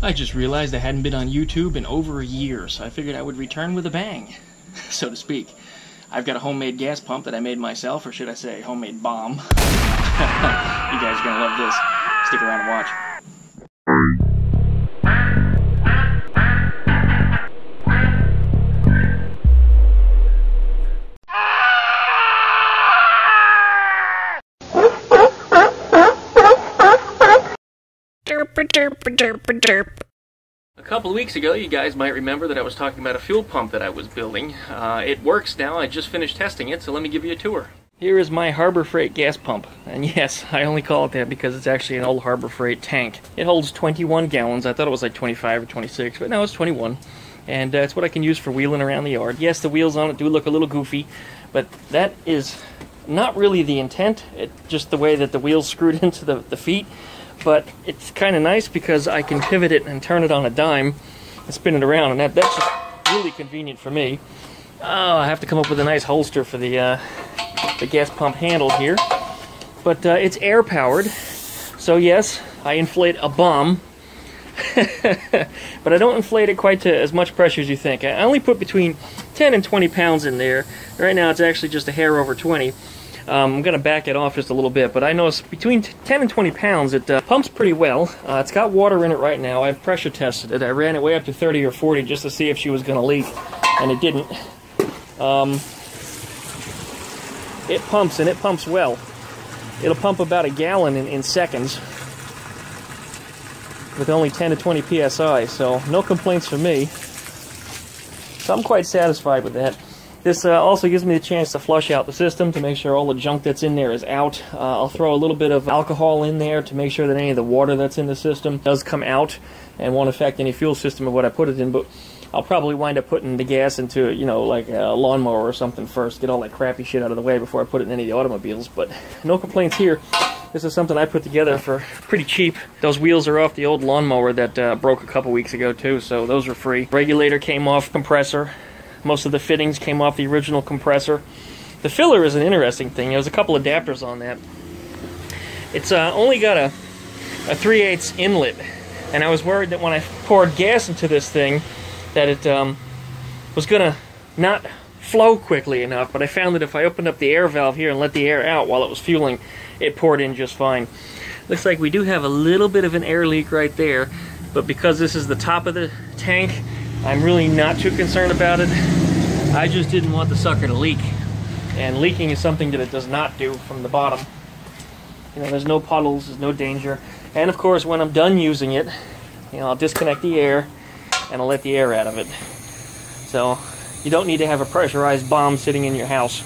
I just realized I hadn't been on YouTube in over a year, so I figured I would return with a bang, so to speak. I've got a homemade gas pump that I made myself, or should I say homemade bomb. You guys are gonna love this. Stick around and watch. A couple of weeks ago, you guys might remember that I was talking about a fuel pump that I was building. It works now. I just finished testing it, so let me give you a tour. Here is my Harbor Freight gas pump, and yes, I only call it that because it's actually an old Harbor Freight tank. It holds 21 gallons. I thought it was like 25 or 26, but no, it's 21, and it's what I can use for wheeling around the yard. Yes, the wheels on it do look a little goofy, but that is not really the intent. It's just the way that the wheels screwed into the feet. But it's kind of nice because I can pivot it and turn it on a dime and spin it around, and that's just really convenient for me. Oh, I have to come up with a nice holster for the gas pump handle here. But it's air powered, so yes, I inflate a bomb, but I don't inflate it quite to as much pressure as you think. I only put between 10 and 20 pounds in there. Right now it's actually just a hair over 20. I'm going to back it off just a little bit, but I noticed between 10 and 20 pounds it pumps pretty well. It's got water in it right now. I've pressure tested it. I ran it way up to 30 or 40 just to see if she was going to leak, and it didn't. It pumps, and it pumps well. It'll pump about a gallon in seconds with only 10 to 20 psi, so no complaints from me. So I'm quite satisfied with that. This also gives me the chance to flush out the system to make sure all the junk that's in there is out. I'll throw a little bit of alcohol in there to make sure that any of the water that's in the system does come out and won't affect any fuel system of what I put it in. But I'll probably wind up putting the gas into, you know, like a lawnmower or something first, get all that crappy shit out of the way before I put it in any of the automobiles. But no complaints here. This is something I put together for pretty cheap. Those wheels are off the old lawnmower that broke a couple weeks ago too, so those are free. Regulator came off, compressor. Most of the fittings came off the original compressor. The filler is an interesting thing. There's a couple adapters on that. It's only got a 3/8 inlet, and I was worried that when I poured gas into this thing that it was gonna not flow quickly enough, but I found that if I opened up the air valve here and let the air out while it was fueling, it poured in just fine. Looks like we do have a little bit of an air leak right there, but because this is the top of the tank, I'm really not too concerned about it. I just didn't want the sucker to leak. And leaking is something that it does not do from the bottom. You know, there's no puddles, there's no danger. And of course, when I'm done using it, you know, I'll disconnect the air and I'll let the air out of it. So, you don't need to have a pressurized bomb sitting in your house.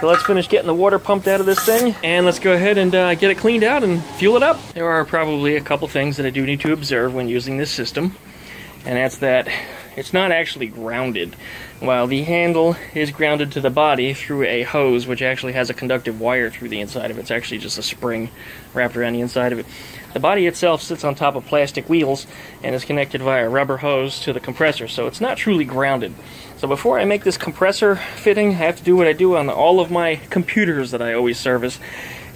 So let's finish getting the water pumped out of this thing, and let's go ahead and get it cleaned out and fuel it up. There are probably a couple things that I do need to observe when using this system, and that's that it's not actually grounded. While the handle is grounded to the body through a hose, which actually has a conductive wire through the inside of it. It's actually just a spring wrapped around the inside of it. The body itself sits on top of plastic wheels and is connected via a rubber hose to the compressor, so it's not truly grounded. So before I make this compressor fitting, I have to do what I do on all of my computers that I always service.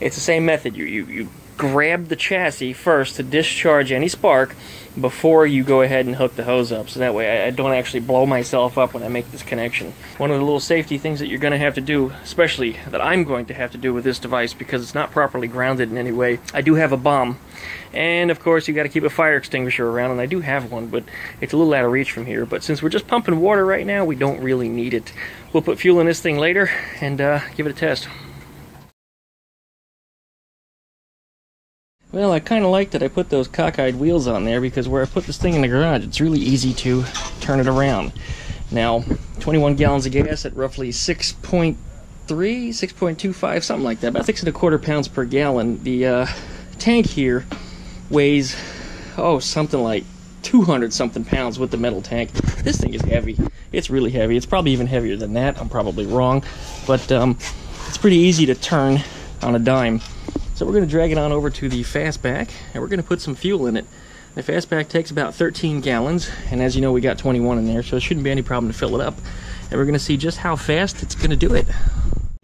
It's the same method. You grab the chassis first to discharge any spark before you go ahead and hook the hose up, so that way I don't actually blow myself up when I make this connection. One of the little safety things that you're going to have to do, especially that I'm going to have to do with this device because it's not properly grounded in any way, I do have a bomb. And of course you got to keep a fire extinguisher around, and I do have one, but it's a little out of reach from here. But since we're just pumping water right now, we don't really need it. We'll put fuel in this thing later and give it a test. Well, I kind of like that I put those cockeyed wheels on there, because where I put this thing in the garage, it's really easy to turn it around. Now, 21 gallons of gas at roughly 6.3, 6.25, something like that, about 6¼ pounds per gallon. The tank here weighs, oh, something like 200-something pounds with the metal tank. This thing is heavy. It's really heavy. It's probably even heavier than that. I'm probably wrong. But it's pretty easy to turn on a dime. So we're going to drag it on over to the fastback, and we're going to put some fuel in it. The fastback takes about 13 gallons, and as you know, we got 21 in there, so it shouldn't be any problem to fill it up. And we're going to see just how fast it's going to do it.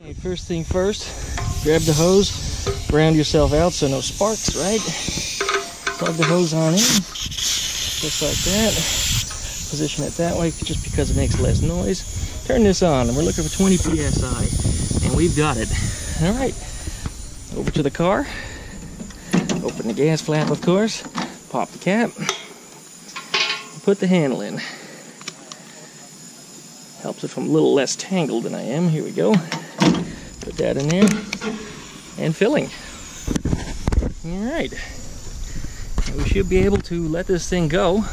Okay, first thing first, grab the hose, ground yourself out so no sparks, right? Plug the hose on in, just like that. Position it that way just because it makes less noise. Turn this on, and we're looking for 20 psi, and we've got it. All right, over to the car. Open the gas flap, of course. Pop the cap. Put the handle in. Helps if I'm a little less tangled than I am. Here we go. Put that in there. And filling. All right. And we should be able to let this thing go.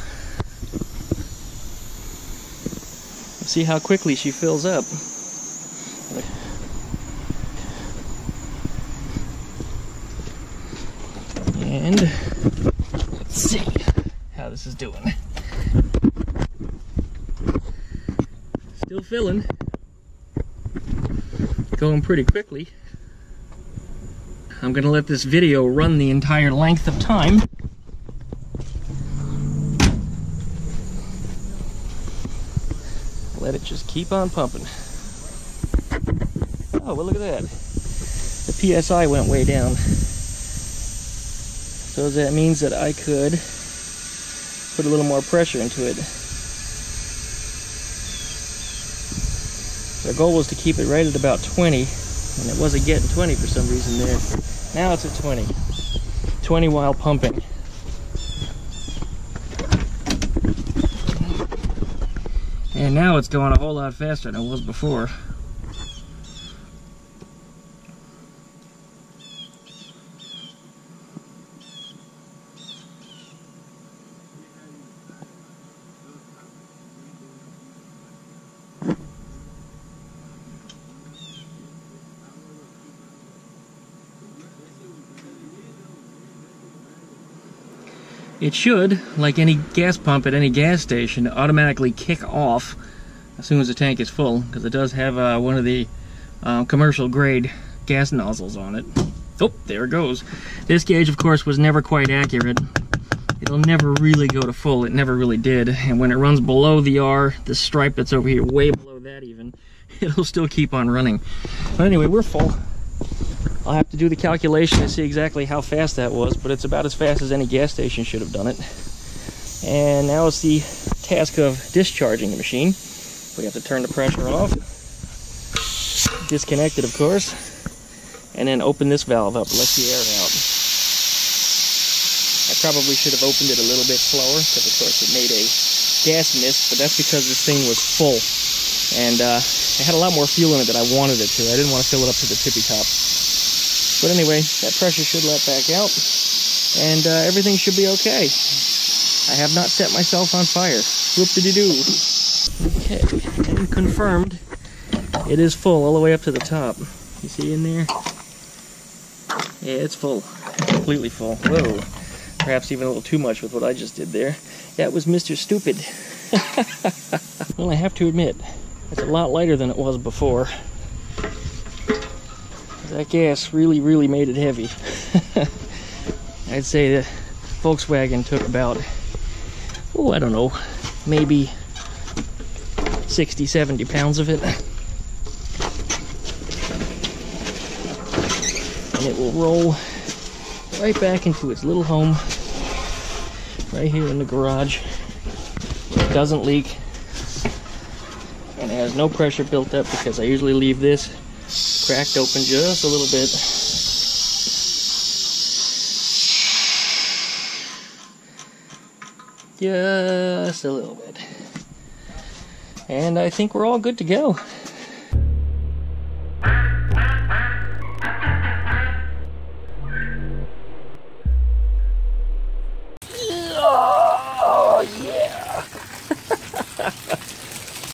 See how quickly she fills up. And let's see how this is doing. Still filling. Going pretty quickly. I'm going to let this video run the entire length of time. Let it just keep on pumping. Oh, well, look at that. The PSI went way down. So that means that I could put a little more pressure into it. The goal was to keep it right at about 20, and it wasn't getting 20 for some reason there. Now it's at 20. 20 while pumping. And now it's going a whole lot faster than it was before. It should, like any gas pump at any gas station, automatically kick off as soon as the tank is full, because it does have one of the commercial grade gas nozzles on it. Oh, there it goes. This gauge, of course, was never quite accurate. It'll never really go to full. It never really did. And when it runs below the R, the stripe that's over here, way below that even, it'll still keep on running. But anyway, we're full. I'll have to do the calculation to see exactly how fast that was, but it's about as fast as any gas station should have done it. And now it's the task of discharging the machine. We have to turn the pressure off, disconnect it, of course, and then open this valve up, let the air out. I probably should have opened it a little bit slower, because of course it made a gas mist, but that's because this thing was full. And it had a lot more fuel in it than I wanted it to. I didn't want to fill it up to the tippy top. But anyway, that pressure should let back out, and everything should be okay. I have not set myself on fire. Whoop-de-doo. Okay, and confirmed, it is full all the way up to the top. You see in there? Yeah, it's full. Completely full. Whoa. Perhaps even a little too much with what I just did there. That was Mr. Stupid. Well, I have to admit, it's a lot lighter than it was before. That gas really made it heavy. I'd say the Volkswagen took about, oh, I don't know, maybe 60, 70 pounds of it. And it will roll right back into its little home right here in the garage. It doesn't leak, and it has no pressure built up because I usually leave this cracked open just a little bit. Just a little bit. And I think we're all good to go.